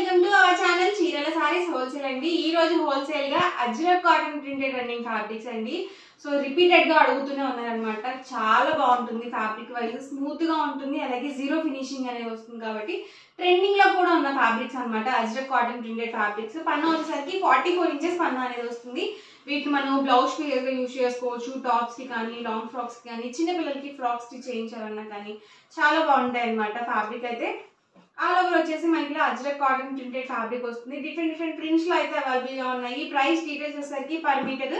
Welcome to our channel చీరల saris wholesale అండి. ఈ రోజు హోల్సేల్ గా Ajrak cotton printed running fabrics అండి. సో రిపీటెడ్ గా అడుగుతూనే ఉన్నారనమాట. చాలా బాగుంటుంది, ఫ్యాబ్రిక్ వైజ్ స్మూత్ గా ఉంటుంది, అలాగే జీరో ఫినిషింగ్ అనేది వస్తుంది కాబట్టి ట్రెండింగ్ లో కూడా ఉన్న ఫ్యాబ్రిక్స్ అనమాట. అజ్రక్ కాటన్ ప్రింటెడ్ ఫ్యాబ్రిక్స్ పన్ను వచ్చేసరికి 44 ఇంచెస్ పన్ను అనేది వస్తుంది. వీటిని మనం బ్లౌజ్ గా యూజ్ చేసుకోవచ్చు, టాప్స్ కి కానీ, లాంగ్ ఫ్రాక్స్ కి కానీ, చిన్న పిల్లలకి ఫ్రాక్స్ కి చేయించాలన్నా కానీ చాలా బాగుంటాయి అనమాట. ఫ్యాబ్రిక్ అయితే ఆల్ ఓవర్ వచ్చేసి మనకి అజ్రక్ కాటన్ ప్రింటెడ్ ఫ్యాబ్రిక్ వస్తుంది. డిఫరెంట్ ప్రింట్స్ లో అయితే అవైలబుల్ గా ఉన్నాయి. ప్రైస్ డీటెయిల్స్ వచ్చేసరికి per metre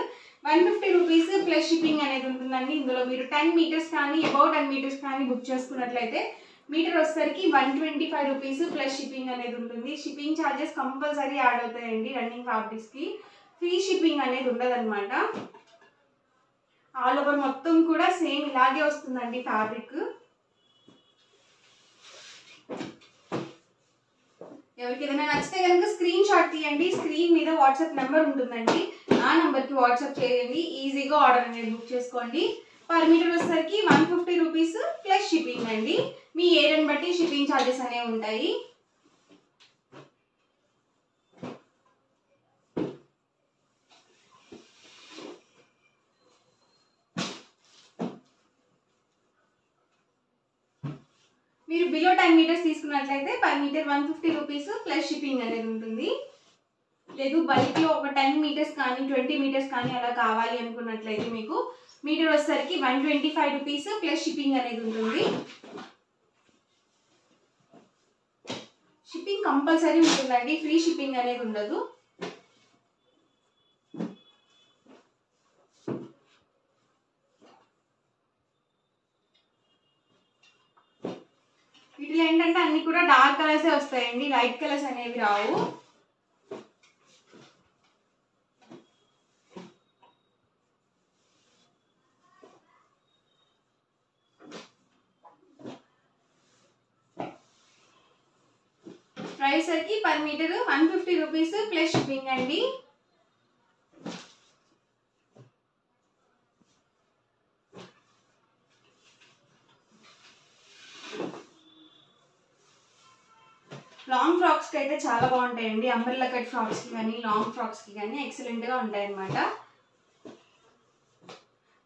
150 rupees plus shipping అనేది ఉంటుందండి. ఇందులో మీరు 10 మీటర్స్ కానీ అబౌట్ 10 మీటర్స్ కానీ బుక్ చేసుకున్నట్లయితే మీటర్ వచ్చేసరికి 125 రూపీస్ ప్లస్ షిప్పింగ్ అనేది ఉంటుంది. షిప్పింగ్ ఛార్జెస్ కంపల్సరీ యాడ్ అవుతాయండి. రన్నింగ్ ఫ్యాబ్రిక్స్ కి ఫ్రీ షిప్పింగ్ అనేది ఉండదు అనమాట. ఆల్ ఓవర్ మొత్తం కూడా సేమ్ ఇలాగే వస్తుందండి ఫ్యాబ్రిక్. ఎవరికి ఏదైనా నచ్చితే కనుక స్క్రీన్ షాట్ తీయండి. స్క్రీన్ మీద వాట్సాప్ నెంబర్ ఉంటుందండి, ఆ నెంబర్ కి వాట్సాప్ చేయండి. ఈజీగా ఆర్డర్ అనేది బుక్ చేసుకోండి. పర్ మీటర్ వచ్చేసరికి 150 రూపీస్ ప్లస్ షిప్పింగ్ అండి. మీ ఏరియాని బట్టి షిప్పింగ్ ఛార్జెస్ అనేవి ఉంటాయి. మీరు బిలో 10 మీటర్స్ తీసుకున్నట్లయితే per metre 150 rupees plus shipping అనేది ఉంటుంది. లేదు బల్క్ లో ఒక 10 మీటర్స్ కానీ 20 మీటర్స్ కానీ అలా కావాలి అనుకున్నట్లయితే మీకు మీటర్ వచ్చేసరికి 125 రూపీస్ ప్లస్ షిప్పింగ్ అనేది ఉంటుంది. షిప్పింగ్ కంపల్సరీ ఉంటుందండి, ఫ్రీ షిప్పింగ్ అనేది ఉండదు. వీటిలో ఏంటంటే అన్ని కూడా డార్క్ కలర్సే వస్తాయండి, లైట్ కలర్స్ అనేవి రావు. ప్రైస్ సరికి per metre 150 rupees plus shipping అండి. లాంగ్ ఫ్రాక్స్ కి అయితే చాలా బాగుంటాయండి. అంబ్రెల్లా కట్ ఫ్రాక్స్ కి కానీ లాంగ్ ఫ్రాక్స్ కి కానీ ఎక్సలెంట్ గా ఉంటాయి అనమాట.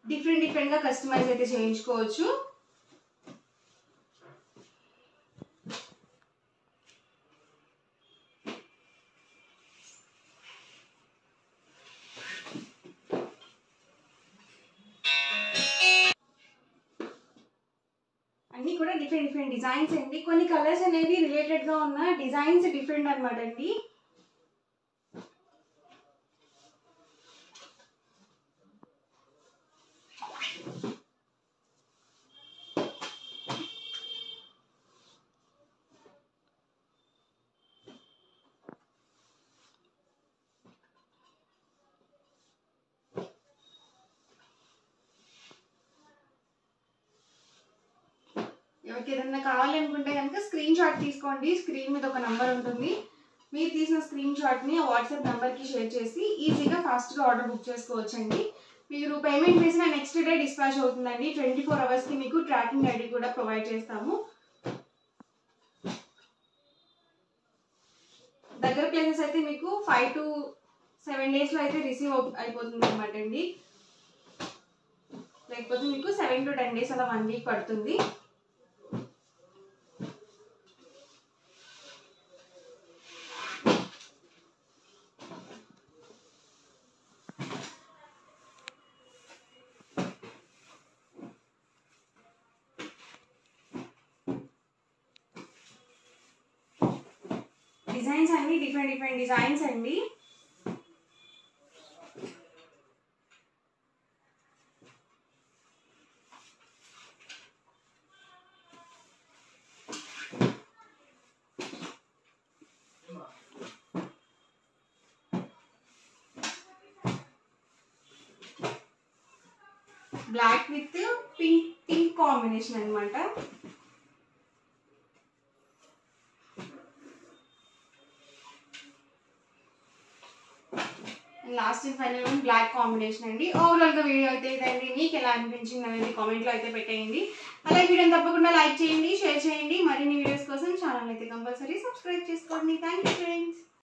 డిఫరెంట్ గా కస్టమైజ్ అయితే చేయించుకోవచ్చు. అన్ని కూడా డిఫరెంట్ డిజైన్స్ అండి. కొన్ని కలర్స్ అనేవి రిలేటెడ్ గా ఉన్న డిజైన్స్ డిఫరెంట్ అనమాట అండి. ఎవరికి ఏదైనా కావాలి అనుకుంటే కనుక స్క్రీన్ షాట్ తీసుకోండి. స్క్రీన్ మీద ఒక నంబర్ ఉంటుంది. మీరు తీసిన స్క్రీన్ షాట్ ని వాట్సాప్ నెంబర్ కి షేర్ చేసి ఈజీగా ఫాస్ట్ గా ఆర్డర్ బుక్ చేసుకోవచ్చండి. మీరు పేమెంట్ చేసిన నెక్స్ట్ డే డిస్పాచ్ అవుతుందండి. 24 అవర్స్ కి మీకు ట్రాకింగ్ ఐడి కూడా ప్రొవైడ్ చేస్తాము. దగ్గర ప్లేసెస్ అయితే మీకు 5 to 7 days లో అయితే రిసీవ్ అయిపోతుంది అనమాట అండి. లేకపోతే మీకు 7 to 10 days అలా 1 week పడుతుంది. డిజైన్స్ అన్ని డిఫరెంట్ డిజైన్స్ అండి. బ్లాక్ విత్ పింక్ కాంబినేషన్ అన్నమాట. Last and final one black combination అండి. ఓవరాల్గా వీడియో అయితే ఇదండి. మీకు ఎలా అనిపించింది అనేది కామెంట్లో అయితే పెట్టేయండి. అలాగే వీడియోని తప్పకుండా లైక్ చేయండి, షేర్ చేయండి. మరిన్ని వీడియోస్ కోసం ఛానల్ అయితే కంపల్సరీ సబ్స్క్రైబ్ చేసుకోండి. Thank you friends.